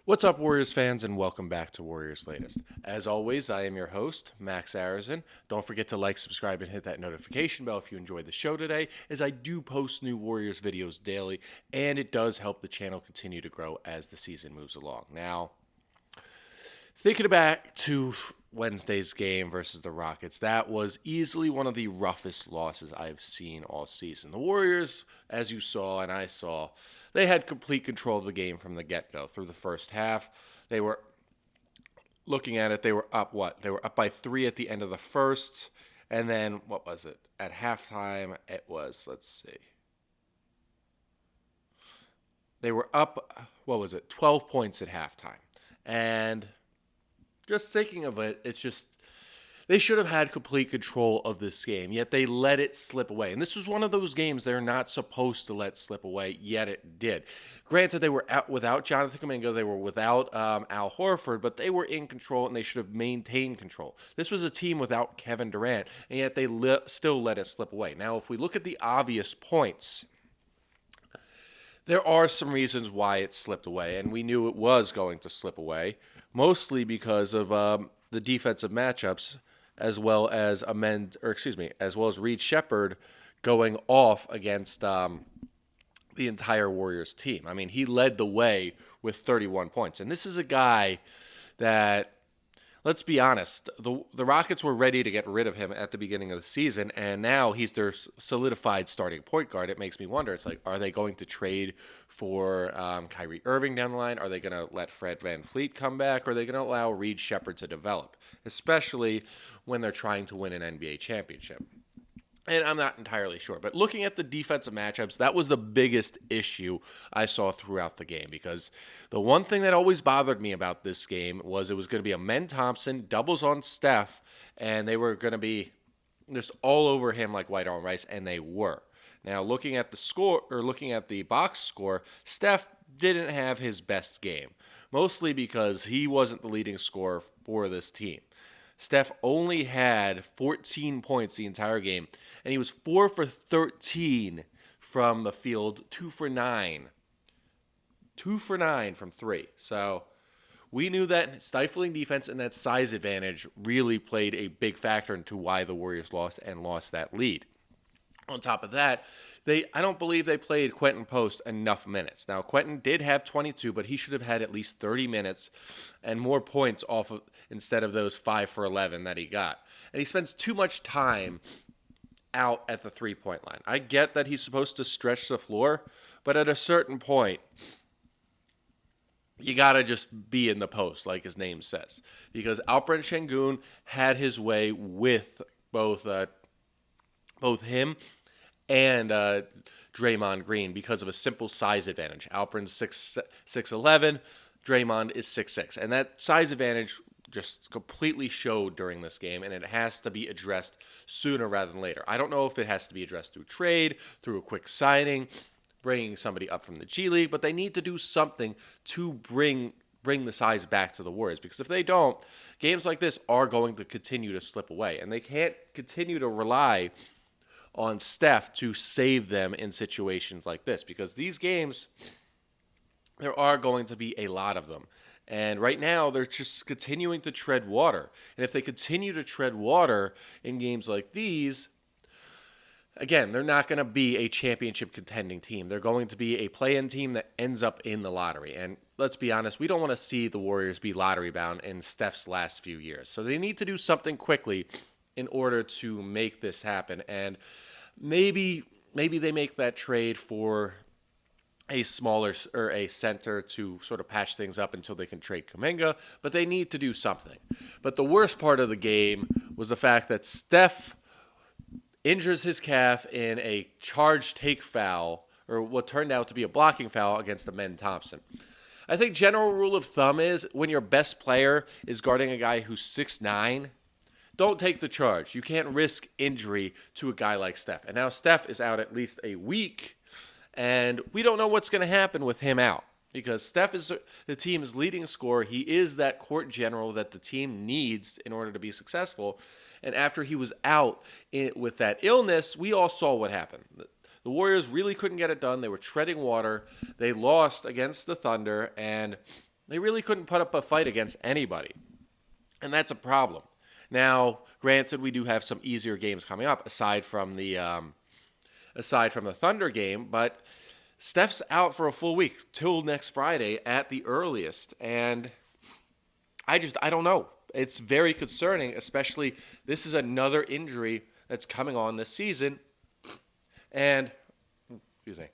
What's up, Warriors fans, and welcome back to Warriors Latest. As always, I am your host, Max Arizin. Don't forget to like, subscribe, and hit that notification bell if you enjoyed the show today, as I do post new Warriors videos daily, and it does help the channel continue to grow as the season moves along. Now, thinking back to Wednesday's game versus the Rockets, that was easily one of the roughest losses I've seen all season. The Warriors, as you saw and I saw, they had complete control of the game from the get-go. Through the first half, they were looking at it, they were up what? They were up by 3 at the end of the first, and then what was it? At halftime, it was, let's see. They were up, what was it? 12 points at halftime. And just thinking of it, it's just they should have had complete control of this game, yet they let it slip away. And this was one of those games they're not supposed to let slip away, yet it did. Granted, they were out without Jonathan Kuminga, they were without Al Horford, but they were in control and they should have maintained control. This was a team without Kevin Durant, and yet they still let it slip away. Now, if we look at the obvious points, there are some reasons why it slipped away, and we knew it was going to slip away, mostly because of the defensive matchups, as well as as well as Reed Shepherd going off against the entire Warriors team. I mean, he led the way with 31 points, and this is a guy that, let's be honest, the Rockets were ready to get rid of him at the beginning of the season, and now he's their solidified starting point guard. It makes me wonder, it's like, are they going to trade for Kyrie Irving down the line? Are they going to let Fred VanVleet come back? Or are they going to allow Reed Shepherd to develop, especially when they're trying to win an NBA championship? And I'm not entirely sure. But looking at the defensive matchups, that was the biggest issue I saw throughout the game. Because the one thing that always bothered me about this game was it was going to be a Men Thompson, doubles on Steph, and they were going to be just all over him like white on rice, and they were. Now, looking at the score, or looking at the box score, Steph didn't have his best game, mostly because he wasn't the leading scorer for this team. Steph only had 14 points the entire game, and he was 4 for 13 from the field, 2 for 9. 2 for 9 from 3. So we knew that stifling defense and that size advantage really played a big factor into why the Warriors lost and lost that lead. On top of that, I don't believe they played Quentin Post enough minutes. Now, Quentin did have 22, but he should have had at least 30 minutes and more points off of instead of those 5 for 11 that he got. And he spends too much time out at the three-point line. I get that he's supposed to stretch the floor, but at a certain point, you got to just be in the post, like his name says. Because Alperen Sengun had his way with both him and Draymond Green because of a simple size advantage. Alperen's 6'11", Draymond is 6'6", and that size advantage just completely showed during this game, and it has to be addressed sooner rather than later. I don't know if it has to be addressed through trade, through a quick signing, bringing somebody up from the G League, but they need to do something to bring the size back to the Warriors, because if they don't, games like this are going to continue to slip away, and they can't continue to rely on Steph to save them in situations like this, because these games, there are going to be a lot of them. And right now, they're just continuing to tread water. And if they continue to tread water in games like these, again, they're not going to be a championship contending team. They're going to be a play-in team that ends up in the lottery. And let's be honest, we don't want to see the Warriors be lottery bound in Steph's last few years. So they need to do something quickly in order to make this happen. And maybe they make that trade for a smaller or a center to sort of patch things up until they can trade Kuminga, but they need to do something. But the worst part of the game was the fact that Steph injures his calf in a charge take foul, or what turned out to be a blocking foul against Amen Thompson. I think general rule of thumb is when your best player is guarding a guy who's 6'9", don't take the charge. You can't risk injury to a guy like Steph. And now Steph is out at least a week, and we don't know what's going to happen with him out, because Steph is the team's leading scorer. He is that court general that the team needs in order to be successful. And after he was out with that illness, we all saw what happened. The Warriors really couldn't get it done. They were treading water. They lost against the Thunder, and They really couldn't put up a fight against anybody. And that's a problem. Now, granted, we do have some easier games coming up aside from the Thunder game, but Steph's out for a full week till next Friday at the earliest, and I don't know. It's very concerning, especially this is another injury that's coming on this season, and excuse me,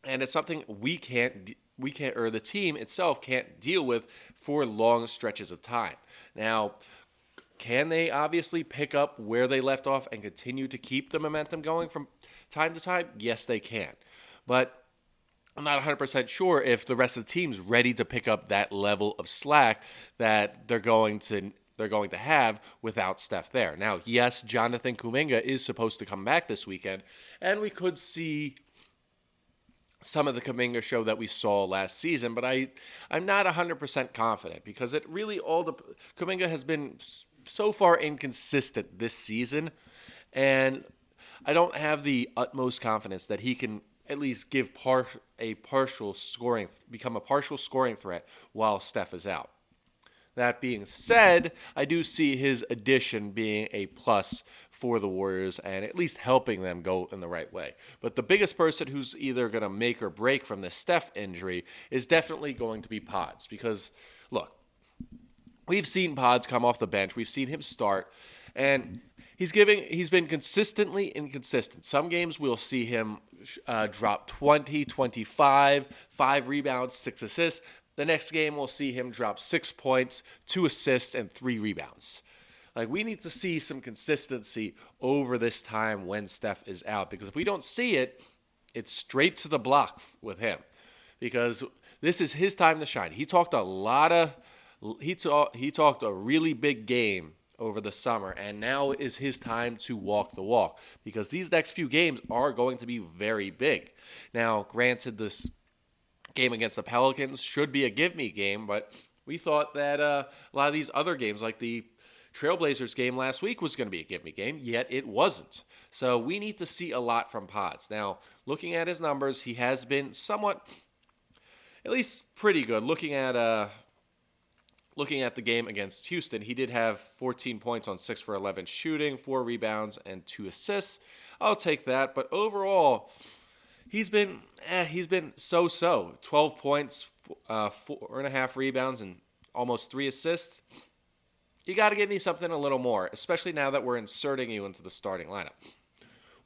and it's something or the team itself can't deal with for long stretches of time. Now, can they obviously pick up where they left off and continue to keep the momentum going from time to time? Yes, they can. But I'm not 100% sure if the rest of the team's ready to pick up that level of slack that they're going to have without Steph there. Now, yes, Jonathan Kuminga is supposed to come back this weekend, and we could see some of the Kuminga show that we saw last season, but I'm not 100% confident because Kuminga has been so far inconsistent this season, and I don't have the utmost confidence that he can at least become a partial scoring threat while Steph is out. That being said, I do see his addition being a plus for the Warriors and at least helping them go in the right way. But the biggest person who's either going to make or break from this Steph injury is definitely going to be Pods because, look, we've seen Pods come off the bench. We've seen him start, and he's been consistently inconsistent. Some games we'll see him drop 20, 25, 5 rebounds, 6 assists. The next game we'll see him drop 6 points, 2 assists, and 3 rebounds. Like, we need to see some consistency over this time when Steph is out, because if we don't see it, it's straight to the block with him, because this is his time to shine. He talked a really big game over the summer, and now is his time to walk the walk, because these next few games are going to be very big. Now, granted, this game against the Pelicans should be a give-me game, but we thought that a lot of these other games, like the Trailblazers game last week, was going to be a give-me game, yet it wasn't. So we need to see a lot from Pods. Now, looking at his numbers, he has been somewhat, at least pretty good. Looking at the game against Houston, he did have 14 points on 6 for 11 shooting, 4 rebounds, and 2 assists. I'll take that, but overall, he's been so-so. 12 points, 4.5 rebounds, and almost 3 assists. You got to give me something a little more, especially now that we're inserting you into the starting lineup.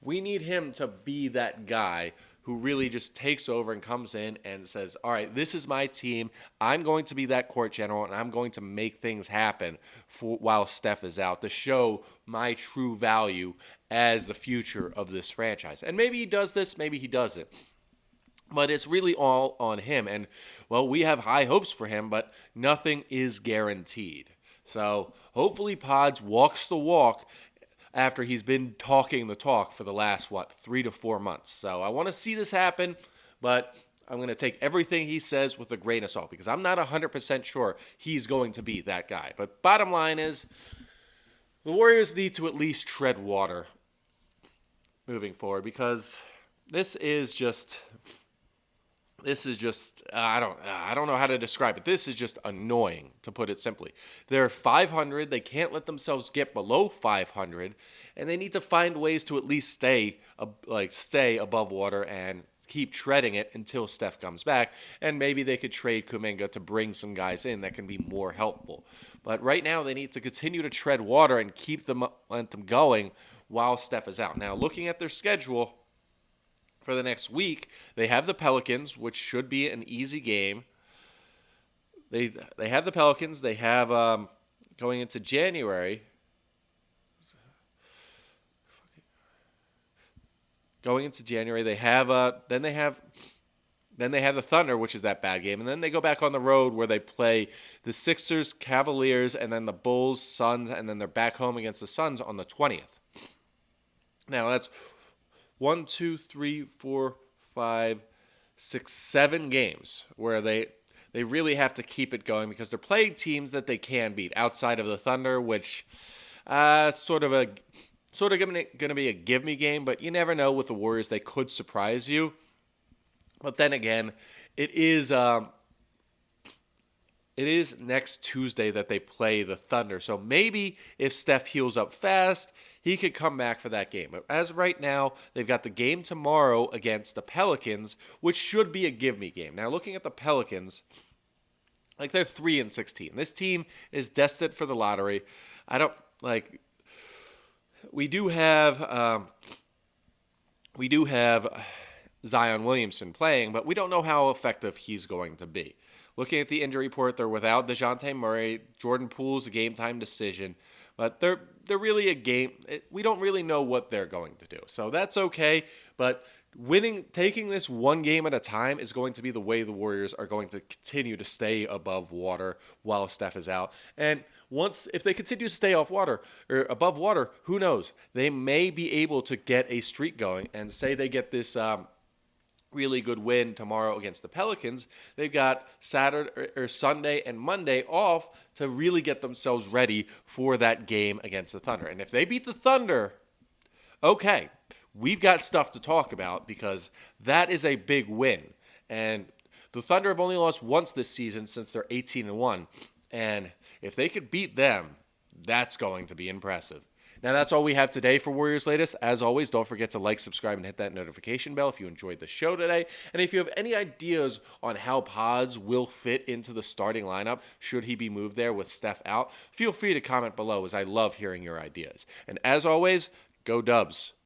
We need him to be that guy who really just takes over and comes in and says, all right, this is my team. I'm going to be that court general, and I'm going to make things happen while Steph is out to show my true value as the future of this franchise. And maybe he does this, maybe he doesn't. But it's really all on him. And, well, we have high hopes for him, but nothing is guaranteed. So hopefully Pods walks the walk after he's been talking the talk for the last, 3 to 4 months. So I want to see this happen, but I'm going to take everything he says with a grain of salt because I'm not 100% sure he's going to be that guy. But bottom line is, the Warriors need to at least tread water moving forward because this is just I don't know how to describe it. This is just annoying, to put it simply. They're 500. They can't let themselves get below 500, and they need to find ways to at least stay above water and keep treading it until Steph comes back. And maybe they could trade Kuminga to bring some guys in that can be more helpful. But right now, they need to continue to tread water and keep the momentum going while Steph is out. Now, looking at their schedule for the next week, they have the Pelicans, which should be an easy game. They have the Pelicans. They have going into January. They have then they have the Thunder, which is that bad game, and then they go back on the road where they play the Sixers, Cavaliers, and then the Bulls, Suns, and then they're back home against the Suns on the 20th. Now that's 1, 2, 3, 4, 5, 6, 7 games where they really have to keep it going because they're playing teams that they can beat outside of the Thunder, which sort of going to be a give me game, but you never know with the Warriors. They could surprise you. But then again, it is it is next Tuesday that they play the Thunder. So maybe if Steph heals up fast, he could come back for that game. But as of right now, they've got the game tomorrow against the Pelicans, which should be a give-me game. Now, looking at the Pelicans, like they're 3-16. This team is destined for the lottery. I don't like. We do have Zion Williamson playing, but we don't know how effective he's going to be. Looking at the injury report, they're without DeJounte Murray. Jordan Poole's a game-time decision, but they're really a game. We don't really know what they're going to do, so that's okay. But taking this one game at a time is going to be the way the Warriors are going to continue to stay above water while Steph is out. And if they continue to stay off water or above water, who knows? They may be able to get a streak going, and say they get this really good win tomorrow against the Pelicans. They've got Saturday or Sunday and Monday off to really get themselves ready for that game against the Thunder. And if they beat the Thunder, okay, we've got stuff to talk about, because that is a big win. And the Thunder have only lost once this season since they're 18-1. And if they could beat them, that's going to be impressive. Now, that's all we have today for Warriors Latest. As always, don't forget to like, subscribe, and hit that notification bell if you enjoyed the show today. And if you have any ideas on how Pods will fit into the starting lineup, should he be moved there with Steph out, feel free to comment below, as I love hearing your ideas. And as always, go Dubs.